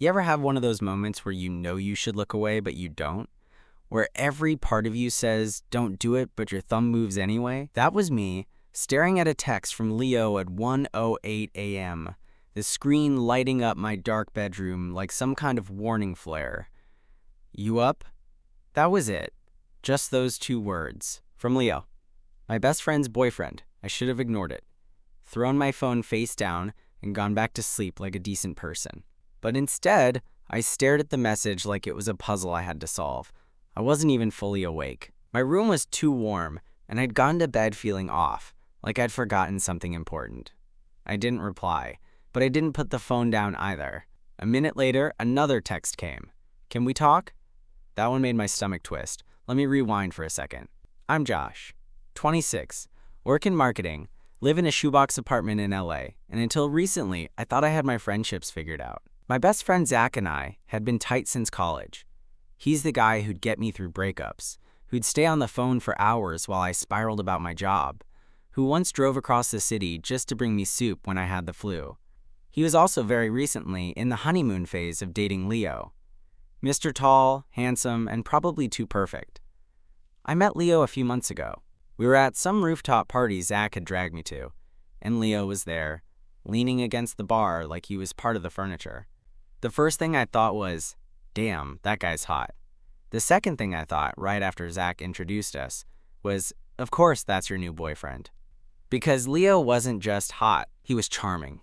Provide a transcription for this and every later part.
You ever have one of those moments where you know you should look away, but you don't? Where every part of you says, don't do it, but your thumb moves anyway? That was me, staring at a text from Leo at 1:08 a.m., the screen lighting up my dark bedroom like some kind of warning flare. You up? That was it. Just those two words. From Leo. My best friend's boyfriend. I should have ignored it. Thrown my phone face down and gone back to sleep like a decent person. But instead, I stared at the message like it was a puzzle I had to solve. I wasn't even fully awake. My room was too warm, and I'd gone to bed feeling off, like I'd forgotten something important. I didn't reply, but I didn't put the phone down either. A minute later, another text came. Can we talk? That one made my stomach twist. Let me rewind for a second. I'm Josh, 26, work in marketing, live in a shoebox apartment in LA, and until recently, I thought I had my friendships figured out. My best friend Zach and I had been tight since college. He's the guy who'd get me through breakups, who'd stay on the phone for hours while I spiraled about my job, who once drove across the city just to bring me soup when I had the flu. He was also very recently in the honeymoon phase of dating Leo. Mr. Tall, handsome, and probably too perfect. I met Leo a few months ago. We were at some rooftop party Zach had dragged me to, and Leo was there, leaning against the bar like he was part of the furniture. The first thing I thought was, damn, that guy's hot. The second thing I thought, right after Zach introduced us, was, of course that's your new boyfriend. Because Leo wasn't just hot, he was charming,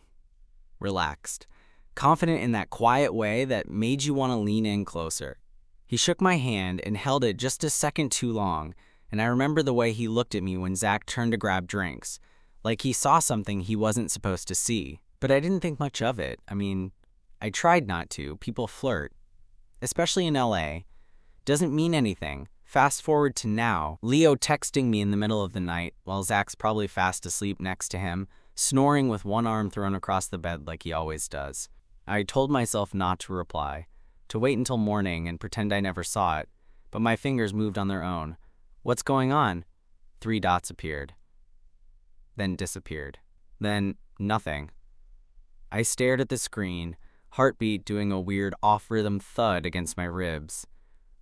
relaxed, confident in that quiet way that made you want to lean in closer. He shook my hand and held it just a second too long, and I remember the way he looked at me when Zach turned to grab drinks, like he saw something he wasn't supposed to see. But I didn't think much of it. I tried not to. People flirt, especially in LA. Doesn't mean anything. Fast forward to now, Leo texting me in the middle of the night while Zach's probably fast asleep next to him, snoring with one arm thrown across the bed like he always does. I told myself not to reply, to wait until morning and pretend I never saw it, but my fingers moved on their own. What's going on? 3 dots appeared. Then disappeared. Then nothing. I stared at the screen, heartbeat doing a weird off-rhythm thud against my ribs.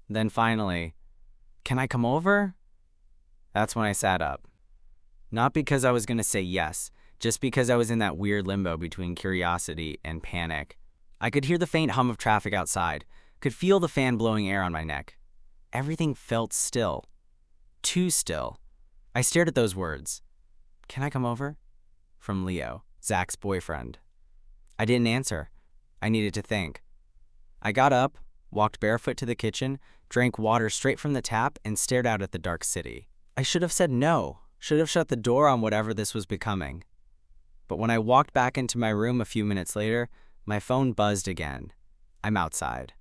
Then finally, can I come over? That's when I sat up. Not because I was going to say yes, just because I was in that weird limbo between curiosity and panic. I could hear the faint hum of traffic outside, could feel the fan blowing air on my neck. Everything felt still. Too still. I stared at those words. Can I come over? From Leo, Zach's boyfriend. I didn't answer. I needed to think. I got up, walked barefoot to the kitchen, drank water straight from the tap, and stared out at the dark city. I should have said no, should have shut the door on whatever this was becoming. But when I walked back into my room a few minutes later, my phone buzzed again. I'm outside.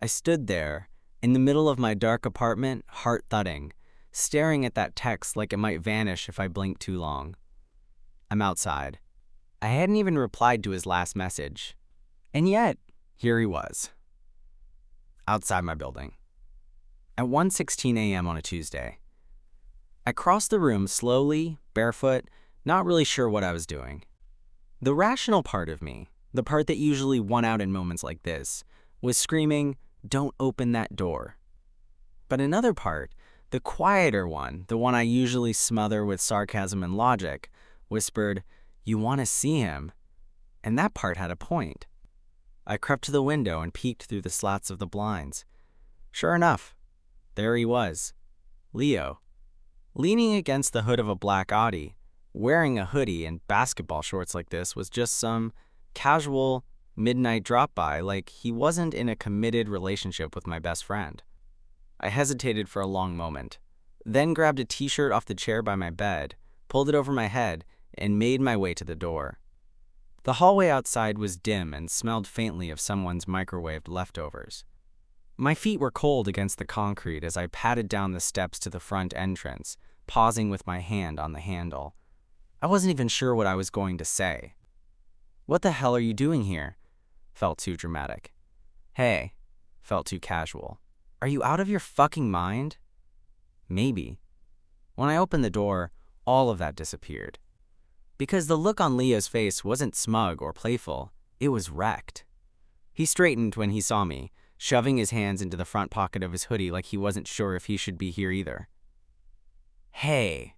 I stood there, in the middle of my dark apartment, heart thudding, staring at that text like it might vanish if I blinked too long. I'm outside. I hadn't even replied to his last message. And yet, here he was. Outside my building. At 1:16 a.m. on a Tuesday. I crossed the room slowly, barefoot, not really sure what I was doing. The rational part of me, the part that usually won out in moments like this, was screaming, "Don't open that door." But another part, the quieter one, the one I usually smother with sarcasm and logic, whispered, "You want to see him." And that part had a point. I crept to the window and peeked through the slats of the blinds. Sure enough, there he was, Leo, leaning against the hood of a black Audi. Wearing a hoodie and basketball shorts like this was just some casual midnight drop-by, like he wasn't in a committed relationship with my best friend. I hesitated for a long moment, then grabbed a t-shirt off the chair by my bed, pulled it over my head, and made my way to the door. The hallway outside was dim and smelled faintly of someone's microwaved leftovers. My feet were cold against the concrete as I padded down the steps to the front entrance, pausing with my hand on the handle. I wasn't even sure what I was going to say. "What the hell are you doing here?" Felt too dramatic. "Hey," felt too casual. "Are you out of your fucking mind?" Maybe. When I opened the door, all of that disappeared. Because the look on Leo's face wasn't smug or playful, it was wrecked. He straightened when he saw me, shoving his hands into the front pocket of his hoodie like he wasn't sure if he should be here either. "Hey,"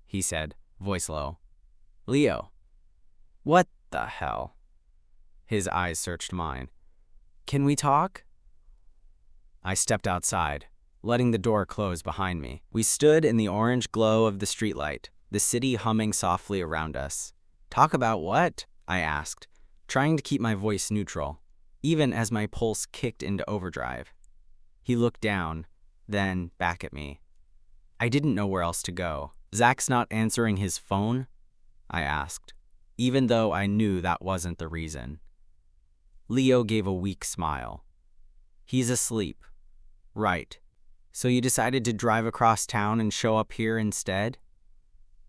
he said, voice low. "Leo." "What the hell?" His eyes searched mine. "Can we talk?" I stepped outside, letting the door close behind me. We stood in the orange glow of the streetlight, the city humming softly around us. "Talk about what?" I asked, trying to keep my voice neutral, even as my pulse kicked into overdrive. He looked down, then back at me. I didn't know where else to go. "Zach's not answering his phone?" I asked, even though I knew that wasn't the reason. Leo gave a weak smile. "He's asleep." "Right. So you decided to drive across town and show up here instead?"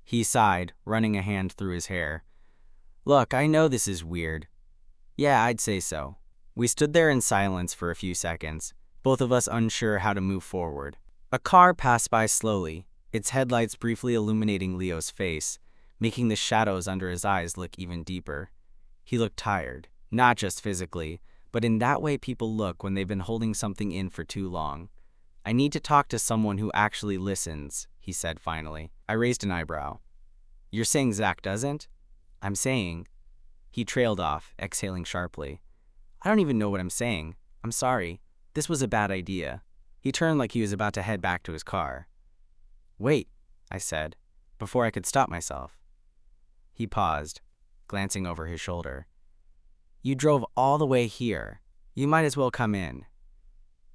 He sighed, running a hand through his hair. "Look, I know this is weird." "Yeah, I'd say so." We stood there in silence for a few seconds, both of us unsure how to move forward. A car passed by slowly, its headlights briefly illuminating Leo's face, making the shadows under his eyes look even deeper. He looked tired, not just physically, but in that way people look when they've been holding something in for too long. "I need to talk to someone who actually listens," he said finally. I raised an eyebrow. "You're saying Zach doesn't?" "I'm saying—" He trailed off, exhaling sharply. "I don't even know what I'm saying. I'm sorry. This was a bad idea." He turned like he was about to head back to his car. "Wait," I said, before I could stop myself. He paused, glancing over his shoulder. "You drove all the way here. You might as well come in."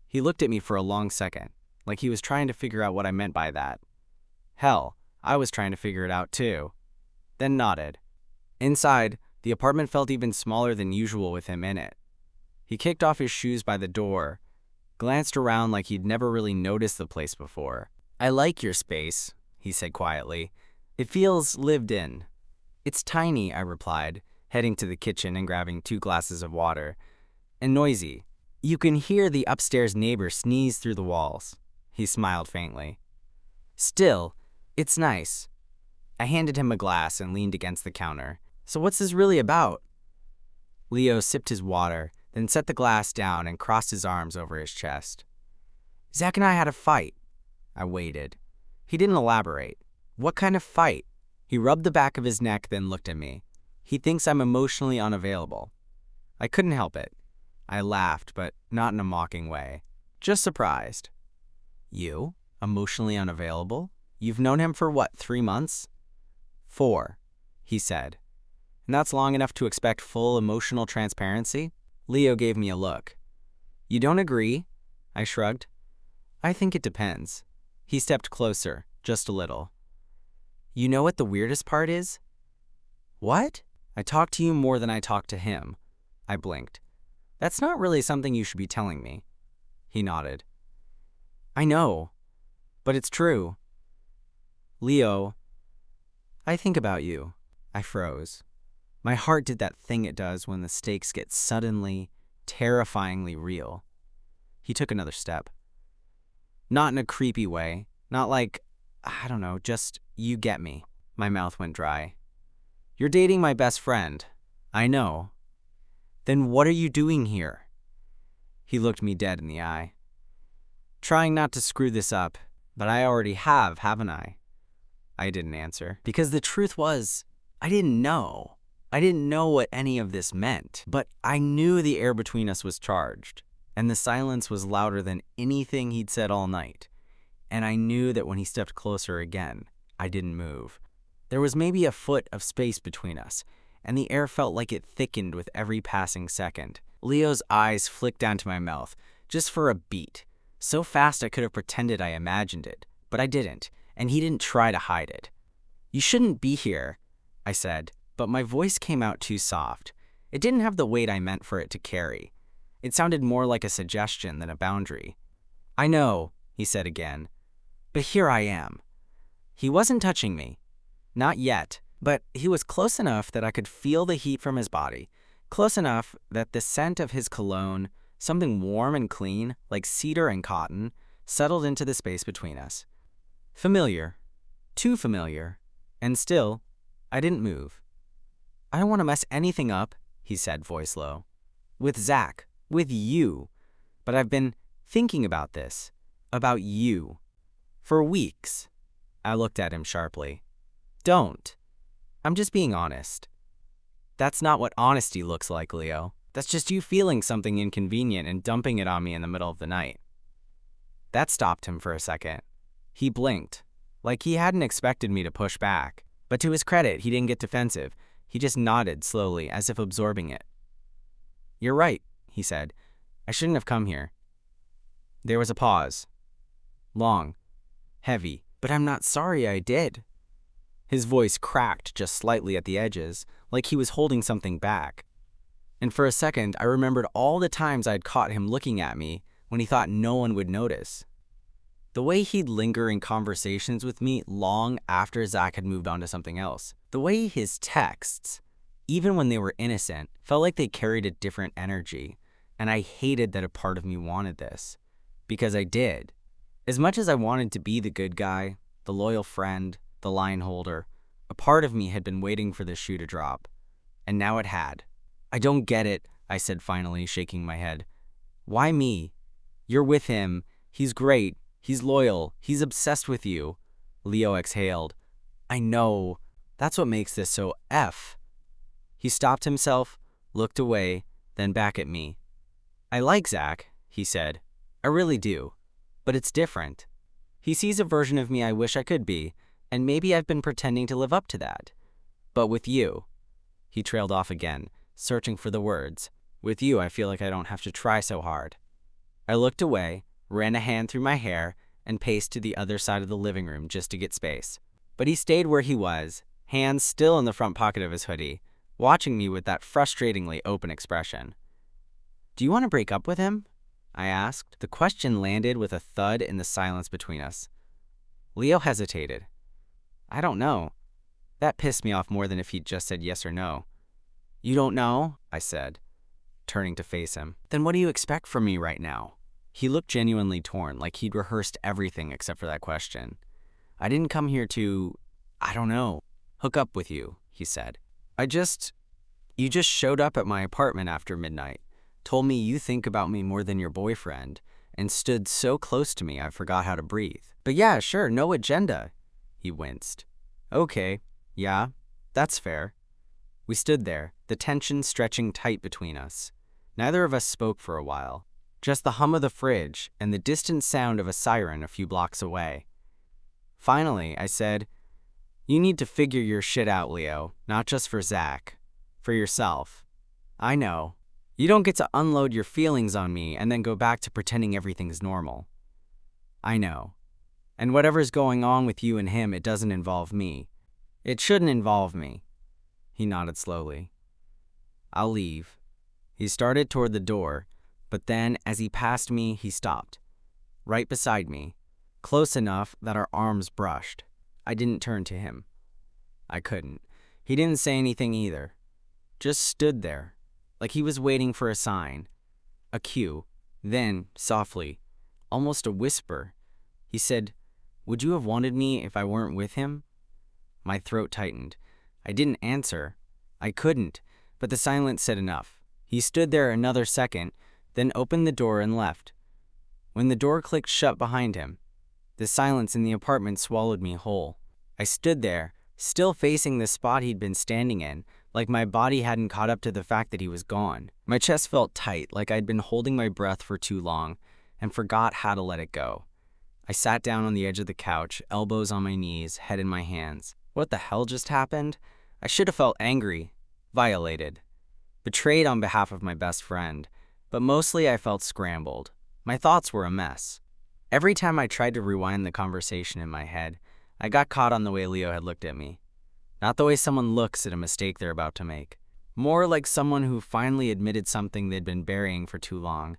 He looked at me for a long second, like he was trying to figure out what I meant by that. Hell, I was trying to figure it out too. Then nodded. Inside, the apartment felt even smaller than usual with him in it. He kicked off his shoes by the door, glanced around like he'd never really noticed the place before. "I like your space," he said quietly. "It feels lived in." "It's tiny," I replied, heading to the kitchen and grabbing 2 glasses of water. "And noisy. You can hear the upstairs neighbor sneeze through the walls." He smiled faintly. "Still, it's nice." I handed him a glass and leaned against the counter. "So what's this really about?" Leo sipped his water, then set the glass down and crossed his arms over his chest. "Zach and I had a fight." I waited. He didn't elaborate. "What kind of fight?" He rubbed the back of his neck, then looked at me. "He thinks I'm emotionally unavailable." I couldn't help it. I laughed, but not in a mocking way. Just surprised. "You? Emotionally unavailable? You've known him for what, 3 months?" 4, he said. "And that's long enough to expect full emotional transparency?" Leo gave me a look. "You don't agree?" I shrugged. "I think it depends." He stepped closer, just a little. "You know what the weirdest part is?" "What?" "I talk to you more than I talk to him." I blinked. "That's not really something you should be telling me." He nodded. "I know, but it's true." "Leo, I think about you." I froze. My heart did that thing it does when the stakes get suddenly, terrifyingly real. He took another step. "Not in a creepy way. Not like, I don't know, just you get me." My mouth went dry. "You're dating my best friend." "I know." "Then what are you doing here?" He looked me dead in the eye. "Trying not to screw this up, but I already have, haven't I?" I didn't answer, because the truth was, I didn't know. I didn't know what any of this meant, but I knew the air between us was charged, and the silence was louder than anything he'd said all night. And I knew that when he stepped closer again, I didn't move. There was maybe a foot of space between us, and the air felt like it thickened with every passing second. Leo's eyes flicked down to my mouth, just for a beat. So fast I could have pretended I imagined it, but I didn't, and he didn't try to hide it. "You shouldn't be here," I said, but my voice came out too soft. It didn't have the weight I meant for it to carry. It sounded more like a suggestion than a boundary. "I know," he said again, "but here I am." He wasn't touching me. Not yet, but he was close enough that I could feel the heat from his body, close enough that the scent of his cologne, something warm and clean, like cedar and cotton, settled into the space between us. Familiar. Too familiar. And still, I didn't move. "I don't want to mess anything up," he said, voice low. "With Zach, with you. But I've been thinking about this, about you, for weeks. I looked at him sharply. Don't. I'm just being honest. That's not what honesty looks like, Leo. That's just you feeling something inconvenient and dumping it on me in the middle of the night. That stopped him for a second. He blinked, like he hadn't expected me to push back. But to his credit, he didn't get defensive. He just nodded slowly, as if absorbing it. You're right, he said. I shouldn't have come here. There was a pause. Long. Heavy. But I'm not sorry I did. His voice cracked just slightly at the edges, like he was holding something back. And for a second, I remembered all the times I'd caught him looking at me when he thought no one would notice. The way he'd linger in conversations with me long after Zach had moved on to something else. The way his texts, even when they were innocent, felt like they carried a different energy. And I hated that a part of me wanted this. Because I did. As much as I wanted to be the good guy, the loyal friend, the line holder, a part of me had been waiting for the shoe to drop. And now it had. I don't get it, I said finally, shaking my head. Why me? You're with him. He's great. He's loyal. He's obsessed with you. Leo exhaled. I know. That's what makes this so F. He stopped himself, looked away, then back at me. I like Zach, he said. I really do. But it's different. He sees a version of me I wish I could be, and maybe I've been pretending to live up to that. But with you. He trailed off again, searching for the words. With you, I feel like I don't have to try so hard. I looked away, ran a hand through my hair, and paced to the other side of the living room just to get space. But he stayed where he was, hands still in the front pocket of his hoodie, watching me with that frustratingly open expression. Do you want to break up with him? I asked. The question landed with a thud in the silence between us. Leo hesitated. I don't know. That pissed me off more than if he'd just said yes or no. You don't know? I said, turning to face him. Then what do you expect from me right now? He looked genuinely torn, like he'd rehearsed everything except for that question. I didn't come here to, I don't know, hook up with you, he said. You just showed up at my apartment after midnight, told me you think about me more than your boyfriend, and stood so close to me I forgot how to breathe. But yeah, sure, no agenda. He winced. Okay, yeah, that's fair. We stood there, the tension stretching tight between us. Neither of us spoke for a while. Just the hum of the fridge and the distant sound of a siren a few blocks away. Finally, I said, you need to figure your shit out, Leo, not just for Zach. For yourself. I know. You don't get to unload your feelings on me and then go back to pretending everything's normal. I know. And whatever's going on with you and him, it doesn't involve me. It shouldn't involve me. He nodded slowly. I'll leave. He started toward the door, but then, as he passed me, he stopped. Right beside me, close enough that our arms brushed. I didn't turn to him. I couldn't. He didn't say anything either. Just stood there, like he was waiting for a sign, a cue. Then, softly, almost a whisper, he said, would you have wanted me if I weren't with him? My throat tightened. I didn't answer. I couldn't, but the silence said enough. He stood there another second, then opened the door and left. When the door clicked shut behind him, the silence in the apartment swallowed me whole. I stood there, still facing the spot he'd been standing in, like my body hadn't caught up to the fact that he was gone. My chest felt tight, like I'd been holding my breath for too long, and forgot how to let it go. I sat down on the edge of the couch, elbows on my knees, head in my hands. What the hell just happened? I should have felt angry, violated, betrayed on behalf of my best friend, but mostly I felt scrambled. My thoughts were a mess. Every time I tried to rewind the conversation in my head, I got caught on the way Leo had looked at me. Not the way someone looks at a mistake they're about to make. More like someone who finally admitted something they'd been burying for too long.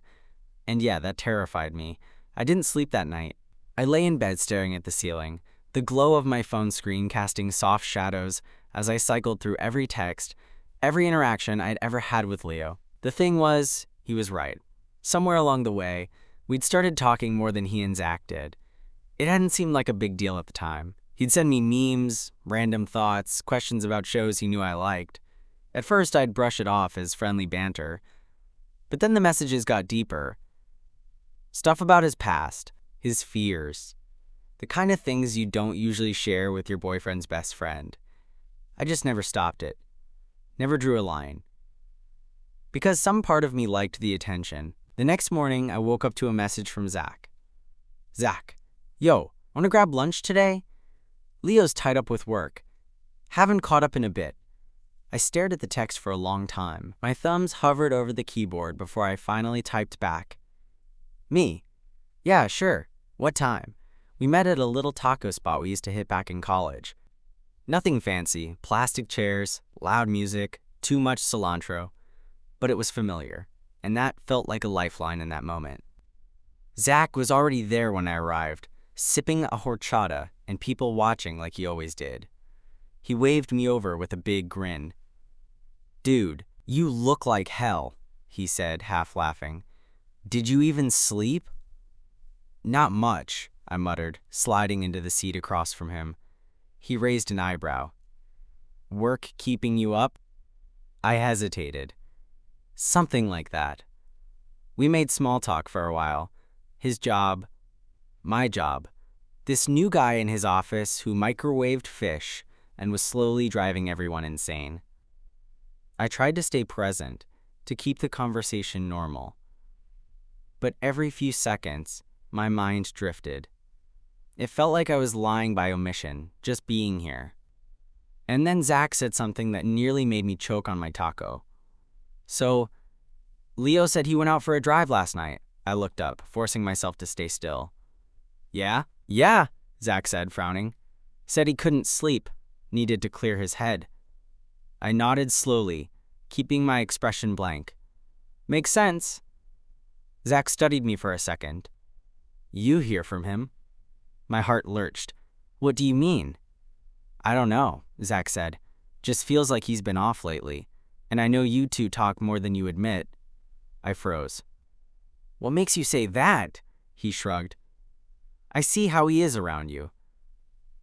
And yeah, that terrified me. I didn't sleep that night. I lay in bed staring at the ceiling, the glow of my phone screen casting soft shadows as I cycled through every text, every interaction I'd ever had with Leo. The thing was, he was right. Somewhere along the way, we'd started talking more than he and Zach did. It hadn't seemed like a big deal at the time. He'd send me memes, random thoughts, questions about shows he knew I liked. At first, I'd brush it off as friendly banter, But then the messages got deeper. Stuff about his past, his fears, the kind of things you don't usually share with your boyfriend's best friend. I just never stopped it. Never drew a line. Because some part of me liked the attention. The next morning, I woke up to a message from Zach. Zach, yo, wanna grab lunch today? Leo's tied up with work. Haven't caught up in a bit. I stared at the text for a long time. My thumbs hovered over the keyboard before I finally typed back. Me? Yeah, sure. What time? We met at a little taco spot we used to hit back in college. Nothing fancy, plastic chairs, loud music, too much cilantro. But it was familiar, and that felt like a lifeline in that moment. Zach was already there when I arrived, sipping a horchata and people watching like he always did. He waved me over with a big grin. Dude, you look like hell, he said, half laughing. Did you even sleep? Not much, I muttered, sliding into the seat across from him. He raised an eyebrow. Work keeping you up? I hesitated. Something like that. We made small talk for a while. His job, my job, this new guy in his office who microwaved fish and was slowly driving everyone insane. I tried to stay present, to keep the conversation normal. But every few seconds, my mind drifted. It felt like I was lying by omission, just being here. And then Zach said something that nearly made me choke on my taco. So, Leo said he went out for a drive last night. I looked up, forcing myself to stay still. Yeah? Yeah, Zach said, frowning. Said he couldn't sleep, needed to clear his head. I nodded slowly, keeping my expression blank. Makes sense. Zach studied me for a second. You hear from him? My heart lurched. What do you mean? I don't know, Zach said. Just feels like he's been off lately. And I know you two talk more than you admit. I froze. What makes you say that? He shrugged. I see how he is around you.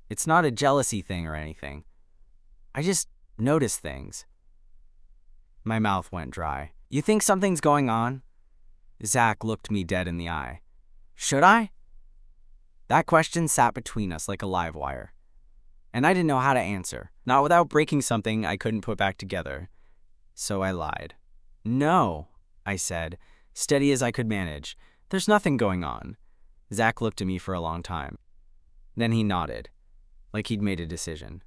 It's not a jealousy thing or anything. I just notice things. My mouth went dry. You think something's going on? Zach looked me dead in the eye. Should I? That question sat between us like a live wire. And I didn't know how to answer, not without breaking something I couldn't put back together. So I lied. No, I said, steady as I could manage. There's nothing going on. Zach looked at me for a long time. Then he nodded, like he'd made a decision.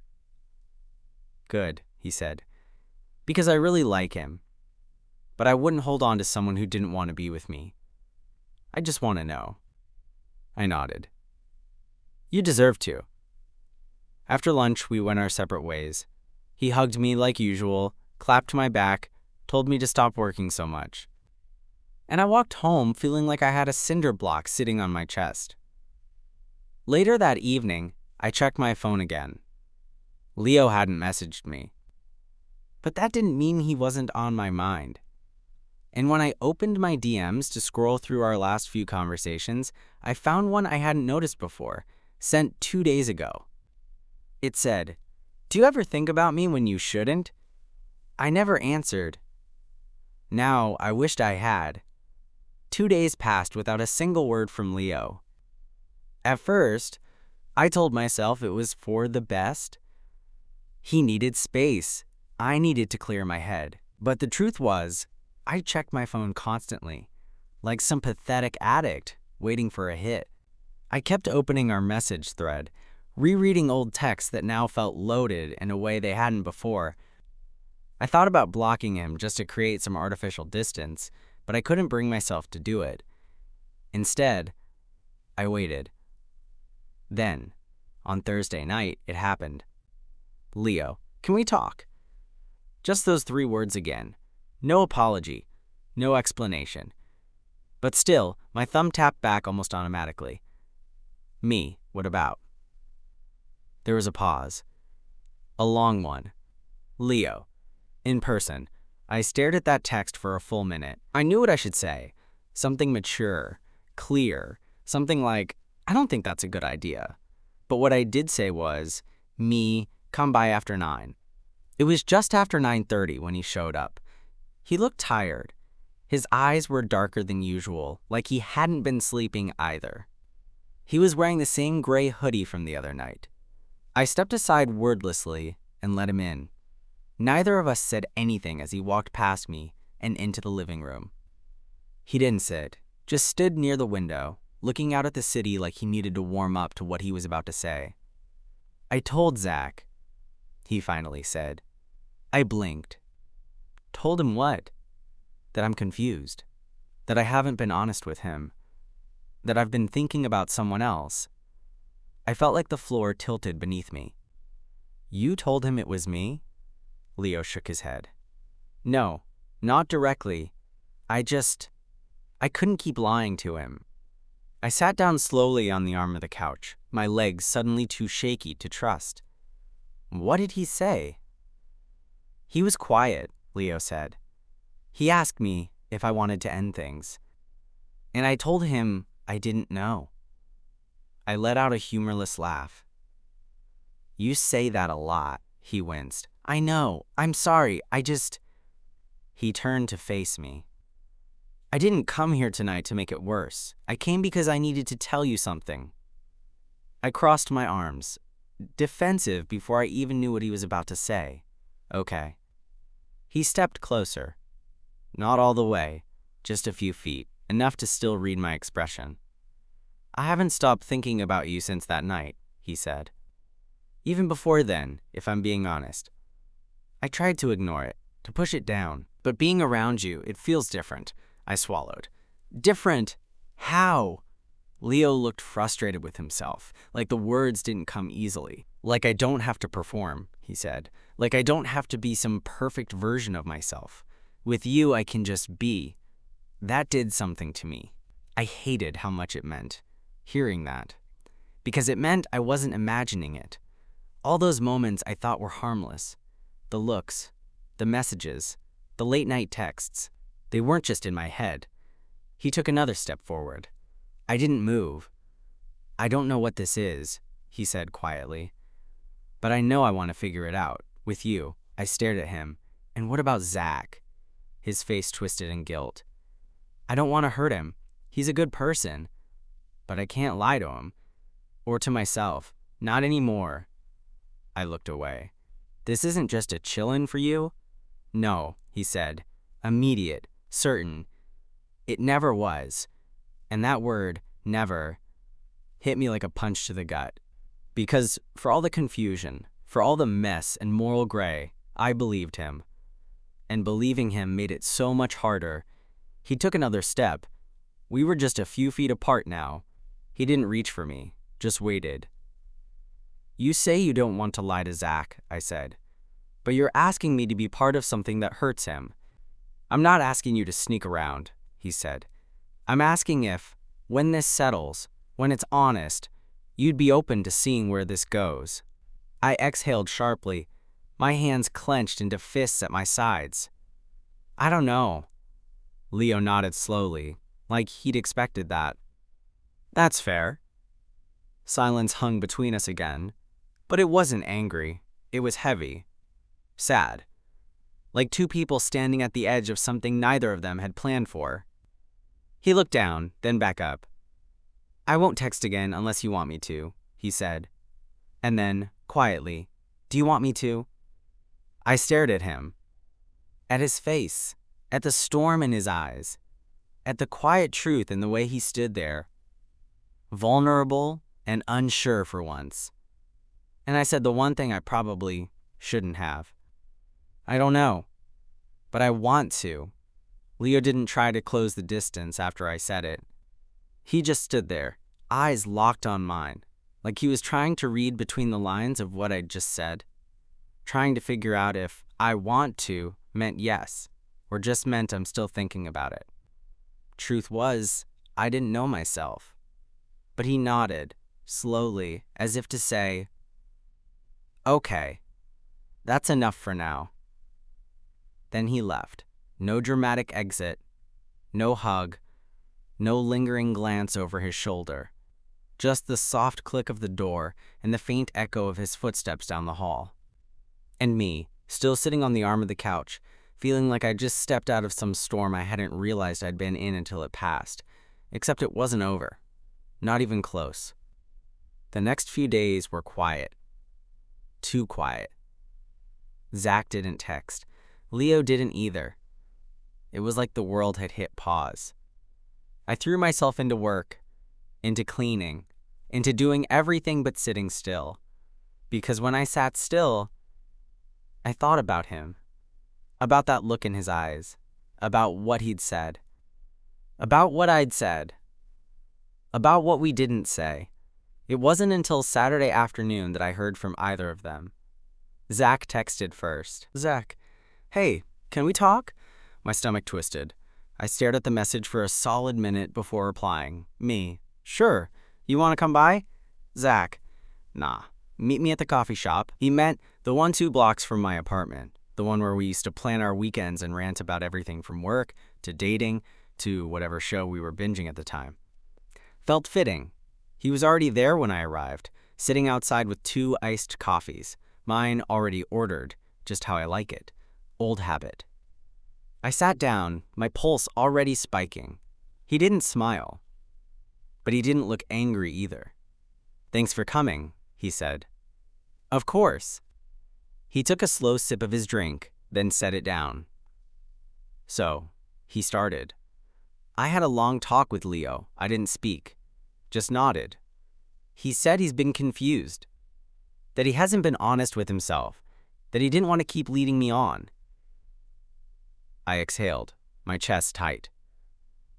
Good, he said, because I really like him. But I wouldn't hold on to someone who didn't want to be with me. I just want to know. I nodded. You deserve to. After lunch, we went our separate ways. He hugged me like usual, clapped my back, told me to stop working so much. And I walked home feeling like I had a cinder block sitting on my chest. Later that evening, I checked my phone again. Leo hadn't messaged me. But that didn't mean he wasn't on my mind. And when I opened my DMs to scroll through our last few conversations, I found one I hadn't noticed before, sent 2 days ago. It said, "Do you ever think about me when you shouldn't?" I never answered. Now, I wished I had. 2 days passed without a single word from Leo. At first, I told myself it was for the best. He needed space. I needed to clear my head. But the truth was, I checked my phone constantly, like some pathetic addict waiting for a hit. I kept opening our message thread, rereading old texts that now felt loaded in a way they hadn't before. I thought about blocking him just to create some artificial distance, but I couldn't bring myself to do it. Instead, I waited. Then, on Thursday night, it happened. Leo, can we talk? Just those 3 words again. No apology, no explanation. But still, my thumb tapped back almost automatically. Me, what about? There was a pause. A long one. Leo. In person. I stared at that text for a full minute. I knew what I should say. Something mature, clear, something like, I don't think that's a good idea. But what I did say was, me, come by after 9. It was just after 9:30 when he showed up. He looked tired. His eyes were darker than usual, like he hadn't been sleeping either. He was wearing the same gray hoodie from the other night. I stepped aside wordlessly and let him in. Neither of us said anything as he walked past me and into the living room. He didn't sit, just stood near the window, looking out at the city like he needed to warm up to what he was about to say. "I told Zach," he finally said. I blinked. Told him what? That I'm confused. That I haven't been honest with him. That I've been thinking about someone else. I felt like the floor tilted beneath me. "You told him it was me?" Leo shook his head. "No, not directly. I couldn't keep lying to him." I sat down slowly on the arm of the couch, my legs suddenly too shaky to trust. "What did he say?" "He was quiet," Leo said. "He asked me if I wanted to end things. And I told him I didn't know." I let out a humorless laugh. "You say that a lot," he winced. "I know. I'm sorry. He turned to face me. "I didn't come here tonight to make it worse. I came because I needed to tell you something." I crossed my arms, defensive before I even knew what he was about to say. "Okay." He stepped closer. Not all the way, just a few feet, enough to still read my expression. "I haven't stopped thinking about you since that night," he said. "Even before then, if I'm being honest. I tried to ignore it, to push it down, but being around you, it feels different." I swallowed. "Different? How?" Leo looked frustrated with himself, like the words didn't come easily. "Like I don't have to perform," he said. "Like I don't have to be some perfect version of myself. With you, I can just be." That did something to me. I hated how much it meant, hearing that. Because it meant I wasn't imagining it. All those moments I thought were harmless. The looks, the messages, the late-night texts. They weren't just in my head. He took another step forward. I didn't move. "I don't know what this is," he said quietly. "But I know I want to figure it out, with you." I stared at him. "And what about Zach?" His face twisted in guilt. "I don't want to hurt him. He's a good person. But I can't lie to him. Or to myself. Not anymore." I looked away. "This isn't just a chill-in for you?" "No," he said. "Immediate. Certain. It never was." And that word, never, hit me like a punch to the gut. Because for all the confusion, for all the mess and moral gray, I believed him. And believing him made it so much harder. He took another step. We were just a few feet apart now. He didn't reach for me, just waited. "You say you don't want to lie to Zach," I said. "But you're asking me to be part of something that hurts him." "I'm not asking you to sneak around," he said. "I'm asking if, when this settles, when it's honest, you'd be open to seeing where this goes." I exhaled sharply, my hands clenched into fists at my sides. "I don't know." Leo nodded slowly, like he'd expected that. "That's fair." Silence hung between us again, but it wasn't angry. It was heavy. Sad. Like two people standing at the edge of something neither of them had planned for. He looked down, then back up. "I won't text again unless you want me to," he said. And then, quietly, "Do you want me to?" I stared at him. At his face, at the storm in his eyes, at the quiet truth in the way he stood there. Vulnerable and unsure for once. And I said the one thing I probably shouldn't have. "I don't know, but I want to." Leo didn't try to close the distance after I said it. He just stood there, eyes locked on mine, like he was trying to read between the lines of what I'd just said, trying to figure out if "I want to" meant yes, or just meant I'm still thinking about it. Truth was, I didn't know myself. But he nodded, slowly, as if to say, "Okay, that's enough for now." Then he left. No dramatic exit, no hug, no lingering glance over his shoulder. Just the soft click of the door and the faint echo of his footsteps down the hall. And me, still sitting on the arm of the couch, feeling like I just stepped out of some storm I hadn't realized I'd been in until it passed. Except it wasn't over. Not even close. The next few days were quiet. Too quiet. Zach didn't text. Leo didn't either. It was like the world had hit pause. I threw myself into work, into cleaning, into doing everything but sitting still. Because when I sat still, I thought about him. About that look in his eyes. About what he'd said. About what I'd said. About what we didn't say. It wasn't until Saturday afternoon that I heard from either of them. Zach texted first. Zach, hey, can we talk? My stomach twisted. I stared at the message for a solid minute before replying. Me, sure. You want to come by? Zach, nah. Meet me at the coffee shop. He meant the one 2 blocks from my apartment. The one where we used to plan our weekends and rant about everything from work to dating to whatever show we were binging at the time. Felt fitting. He was already there when I arrived, sitting outside with 2 iced coffees. Mine already ordered, just how I like it. Old habit. I sat down, my pulse already spiking. He didn't smile, but he didn't look angry either. Thanks for coming, he said. Of course. He took a slow sip of his drink, then set it down. So, he started. I had a long talk with Leo. I didn't speak, just nodded. He said he's been confused, that he hasn't been honest with himself, that he didn't want to keep leading me on. I exhaled, my chest tight.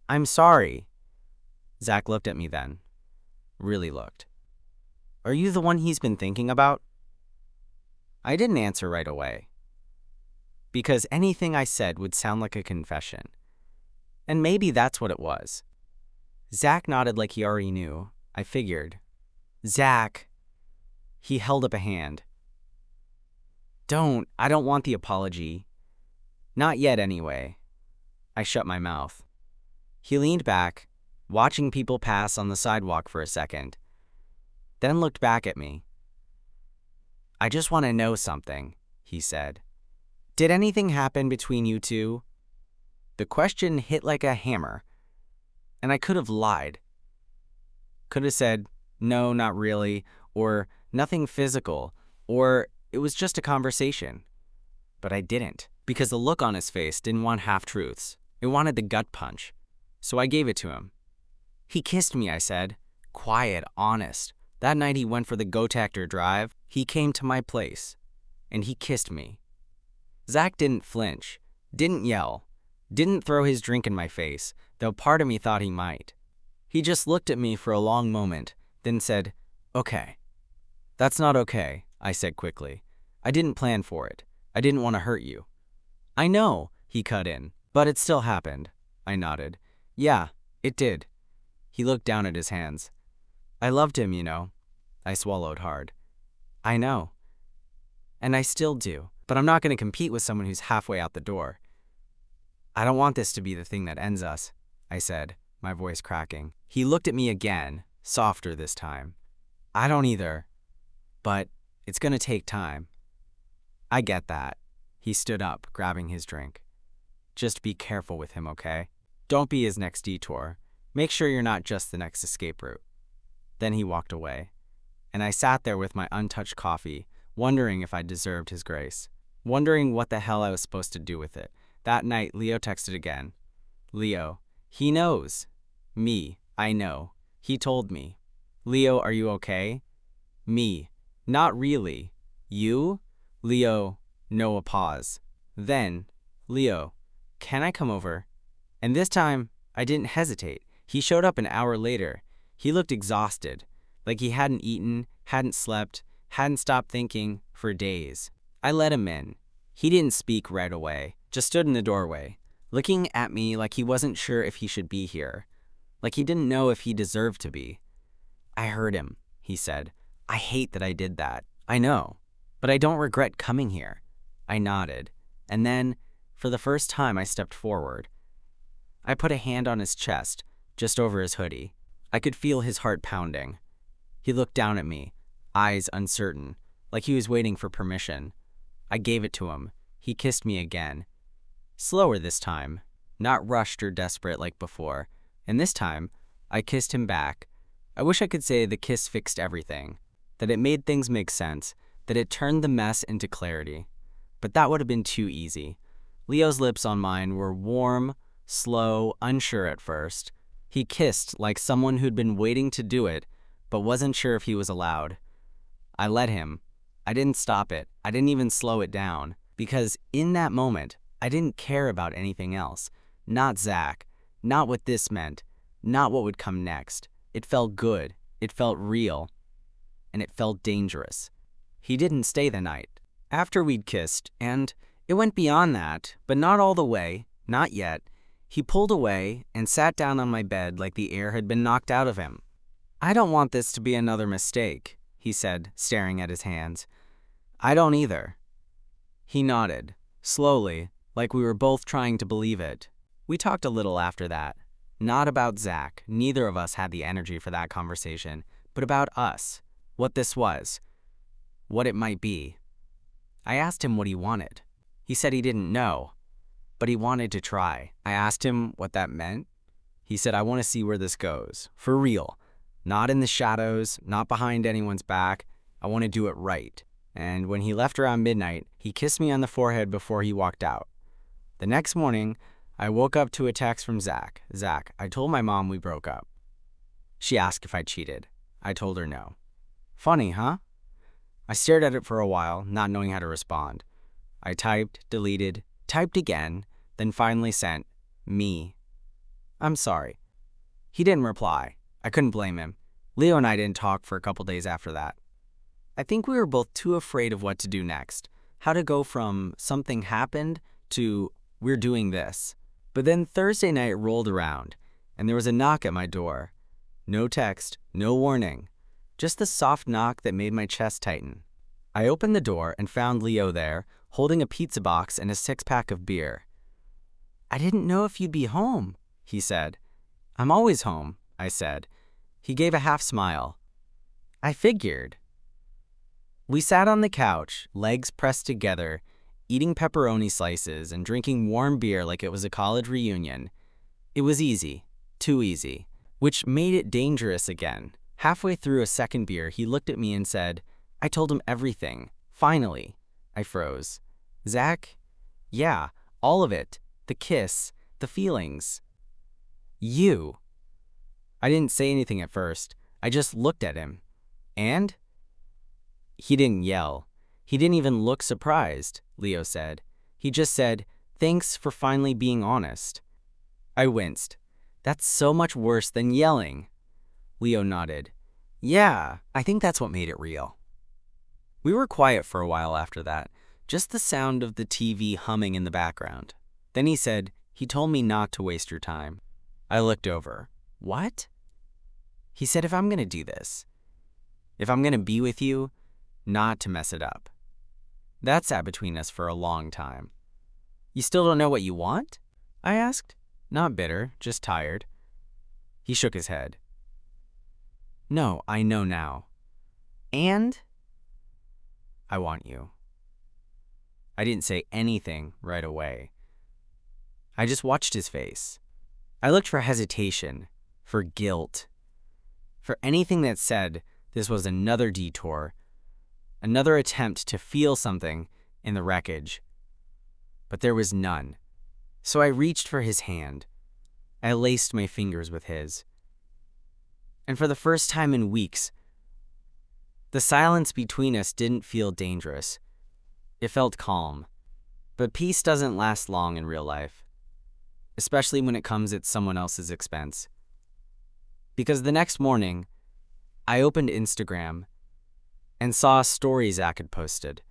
I'm sorry. Zach looked at me then. Really looked. Are you the one he's been thinking about? I didn't answer right away, because anything I said would sound like a confession. And maybe that's what it was. Zach nodded like he already knew. I figured. Zach. He held up a hand. I don't want the apology. Not yet, anyway. I shut my mouth. He leaned back, watching people pass on the sidewalk for a second, then looked back at me. I just want to know something, he said. Did anything happen between you two? The question hit like a hammer, and I could have lied. Could have said, no, not really, or nothing physical, or it was just a conversation. But I didn't, because the look on his face didn't want half-truths. It wanted the gut punch. So I gave it to him. He kissed me, I said. Quiet, honest. That night he went for the Go-Tactor drive, he came to my place, and he kissed me. Zach didn't flinch, didn't yell, didn't throw his drink in my face, though part of me thought he might. He just looked at me for a long moment, then said, okay. That's not okay, I said quickly. I didn't plan for it. I didn't want to hurt you. I know, he cut in, but it still happened. I nodded. Yeah, it did. He looked down at his hands. I loved him, you know. I swallowed hard. I know. And I still do, but I'm not going to compete with someone who's halfway out the door. I don't want this to be the thing that ends us, I said, my voice cracking. He looked at me again, softer this time. I don't either, but it's going to take time. I get that. He stood up, grabbing his drink. Just be careful with him, okay? Don't be his next detour. Make sure you're not just the next escape route. Then he walked away, and I sat there with my untouched coffee, wondering if I deserved his grace, wondering what the hell I was supposed to do with it. That night, Leo texted again. Leo, he knows. Me, I know. He told me. Leo, are you okay? Me, not really. You? Leo, no, a pause. Then, Leo, can I come over? And this time, I didn't hesitate. He showed up an hour later. He looked exhausted, like he hadn't eaten, hadn't slept, hadn't stopped thinking for days. I let him in. He didn't speak right away, just stood in the doorway, looking at me like he wasn't sure if he should be here, like he didn't know if he deserved to be. I heard him, he said. I hate that I did that. I know, but I don't regret coming here. I nodded, and then, for the first time, I stepped forward. I put a hand on his chest, just over his hoodie. I could feel his heart pounding. He looked down at me, eyes uncertain, like he was waiting for permission. I gave it to him. He kissed me again. Slower this time, not rushed or desperate like before, and this time, I kissed him back. I wish I could say the kiss fixed everything, that it made things make sense, that it turned the mess into clarity. But that would have been too easy. Leo's lips on mine were warm, slow, unsure at first. He kissed like someone who'd been waiting to do it, but wasn't sure if he was allowed. I let him. I didn't stop it. I didn't even slow it down, because in that moment, I didn't care about anything else. Not Zach, not what this meant, not what would come next. It felt good, it felt real, and it felt dangerous. He didn't stay the night. After we'd kissed, and it went beyond that, but not all the way, not yet, he pulled away and sat down on my bed like the air had been knocked out of him. "I don't want this to be another mistake," he said, staring at his hands. "I don't either." He nodded, slowly, like we were both trying to believe it. We talked a little after that. Not about Zach, neither of us had the energy for that conversation, but about us, what this was, what it might be. I asked him what he wanted. He said he didn't know, but he wanted to try. I asked him what that meant. He said, "I want to see where this goes, for real. Not in the shadows, not behind anyone's back. I want to do it right." And when he left around midnight, he kissed me on the forehead before he walked out. The next morning, I woke up to a text from Zach. "Zach, I told my mom we broke up." She asked if I cheated. I told her no. Funny, huh? I stared at it for a while, not knowing how to respond. I typed, deleted, typed again, then finally sent, "Me. I'm sorry." He didn't reply. I couldn't blame him. Leo and I didn't talk for a couple days after that. I think we were both too afraid of what to do next, how to go from something happened to we're doing this. But then Thursday night rolled around, and there was a knock at my door. No text, no warning, just the soft knock that made my chest tighten. I opened the door and found Leo there, holding a pizza box and a six-pack of beer. "I didn't know if you'd be home," he said. "I'm always home," I said. He gave a half smile. "I figured." We sat on the couch, legs pressed together, eating pepperoni slices and drinking warm beer like it was a college reunion. It was easy, too easy, which made it dangerous again. Halfway through a second beer, he looked at me and said, "I told him everything. Finally." I froze. "Zach?" "Yeah, all of it. The kiss, the feelings." "You." I didn't say anything at first. I just looked at him. "And?" He didn't yell. He didn't even look surprised, Leo said. He just said, "Thanks for finally being honest." I winced. "That's so much worse than yelling." Leo nodded. "Yeah, I think that's what made it real." We were quiet for a while after that, just the sound of the TV humming in the background. Then he said, "He told me not to waste your time." I looked over. "What?" He said, "If I'm going to do this, if I'm going to be with you, not to mess it up." That sat between us for a long time. "You still don't know what you want?" I asked. Not bitter, just tired. He shook his head. "No, I know now. And I want you." I didn't say anything right away. I just watched his face. I looked for hesitation, for guilt, for anything that said this was another detour, another attempt to feel something in the wreckage. But there was none. So I reached for his hand. I laced my fingers with his. And for the first time in weeks, the silence between us didn't feel dangerous. It felt calm. But peace doesn't last long in real life, especially when it comes at someone else's expense. Because the next morning, I opened Instagram and saw a story Zach had posted.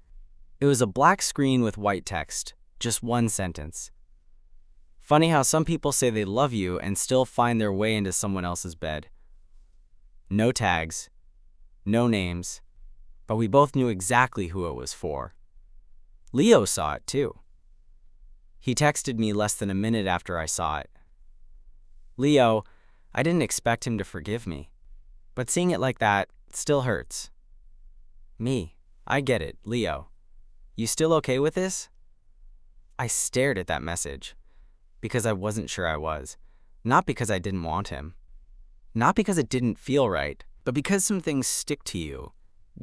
It was a black screen with white text, just one sentence. "Funny how some people say they love you and still find their way into someone else's bed." No tags, no names, but we both knew exactly who it was for. Leo saw it too. He texted me less than a minute after I saw it. "Leo, I didn't expect him to forgive me, but seeing it like that still hurts." "Me, I get it, Leo. You still okay with this?" I stared at that message because I wasn't sure I was. Not because I didn't want him. Not because it didn't feel right, but because some things stick to you.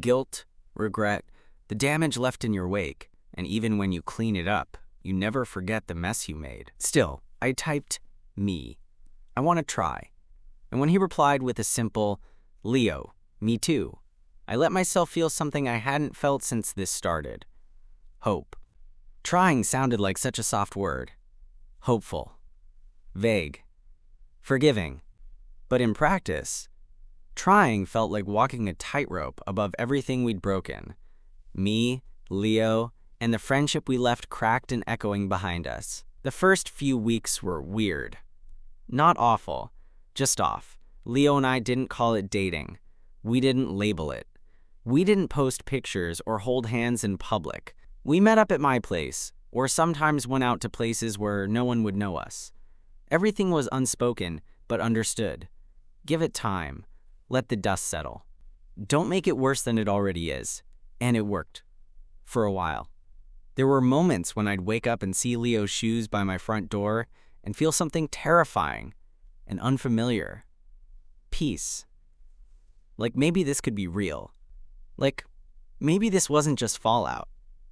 Guilt, regret, the damage left in your wake, and even when you clean it up, you never forget the mess you made. Still, I typed, me. I want to try. And when he replied with a simple, Leo, me too, I let myself feel something I hadn't felt since this started. Hope. Trying sounded like such a soft word. Hopeful. Vague. Forgiving. But in practice, trying felt like walking a tightrope above everything we'd broken. Me, Leo, and the friendship we left cracked and echoing behind us. The first few weeks were weird. Not awful, just off. Leo and I didn't call it dating. We didn't label it. We didn't post pictures or hold hands in public. We met up at my place, or sometimes went out to places where no one would know us. Everything was unspoken, but understood. Give it time. Let the dust settle. Don't make it worse than it already is. And it worked. For a while. There were moments when I'd wake up and see Leo's shoes by my front door and feel something terrifying and unfamiliar. Peace. Like maybe this could be real. Like maybe this wasn't just fallout.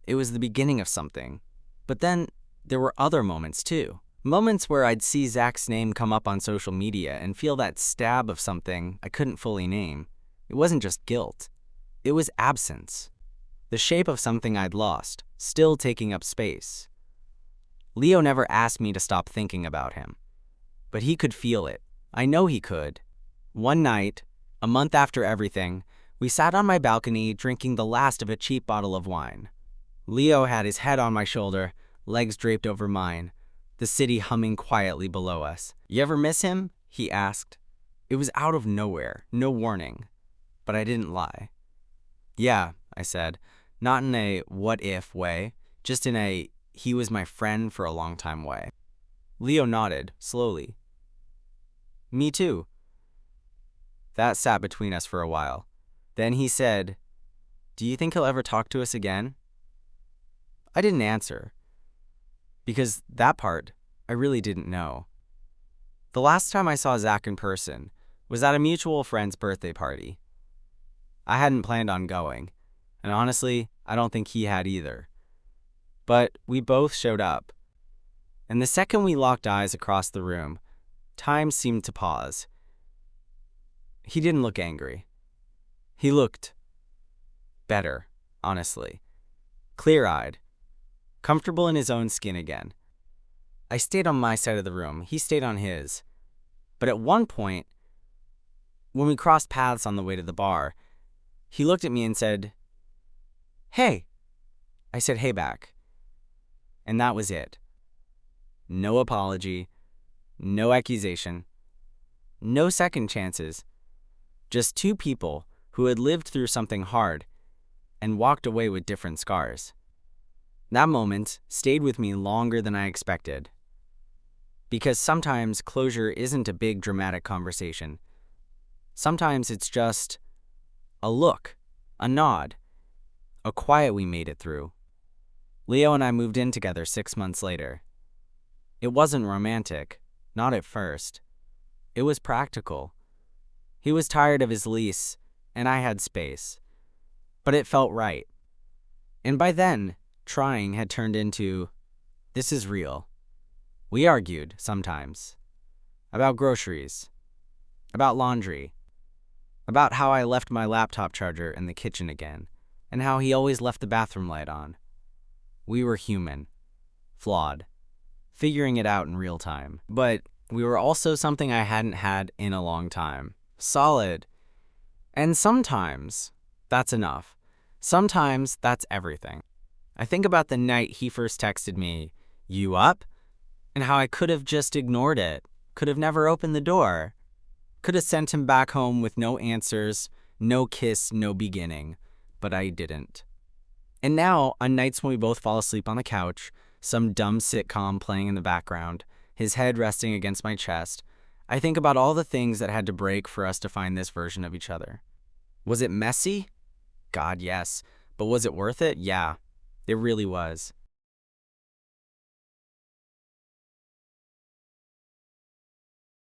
It was the beginning of something. But then there were other moments too. Moments where I'd see Zach's name come up on social media and feel that stab of something I couldn't fully name. It wasn't just guilt. It was absence. The shape of something I'd lost, still taking up space. Leo never asked me to stop thinking about him. But he could feel it. I know he could. One night, a month after everything, we sat on my balcony drinking the last of a cheap bottle of wine. Leo had his head on my shoulder, legs draped over mine, the city humming quietly below us. "You ever miss him?" he asked. It was out of nowhere, no warning. But I didn't lie. "Yeah," I said, not in a what-if way, just in a he was my friend for a long time way. Leo nodded, slowly. "Me too." That sat between us for a while. Then he said, "Do you think he'll ever talk to us again?" I didn't answer. Because that part, I really didn't know. The last time I saw Zach in person was at a mutual friend's birthday party. I hadn't planned on going, and honestly, I don't think he had either. But we both showed up. And the second we locked eyes across the room, time seemed to pause. He didn't look angry. He looked better, honestly. Clear-eyed. Comfortable in his own skin again. I stayed on my side of the room. He stayed on his. But at one point, when we crossed paths on the way to the bar, he looked at me and said, "Hey." I said hey back. And that was it. No apology, no accusation, no second chances. Just two people who had lived through something hard and walked away with different scars. That moment stayed with me longer than I expected. Because sometimes closure isn't a big dramatic conversation. Sometimes it's just a look, a nod, a quiet we made it through. Leo and I moved in together 6 months later. It wasn't romantic, not at first. It was practical. He was tired of his lease, and I had space. But it felt right. And by then, trying had turned into, this is real. We argued, sometimes. About groceries. About laundry. About how I left my laptop charger in the kitchen again, and how he always left the bathroom light on. We were human. Flawed. Figuring it out in real time. But we were also something I hadn't had in a long time. Solid. And sometimes, that's enough. Sometimes, that's everything. I think about the night he first texted me, "You up?" And how I could have just ignored it. Could have never opened the door. Could have sent him back home with no answers, no kiss, no beginning. But I didn't. And now, on nights when we both fall asleep on the couch, some dumb sitcom playing in the background, his head resting against my chest, I think about all the things that had to break for us to find this version of each other. Was it messy? God, yes. But was it worth it? Yeah, it really was.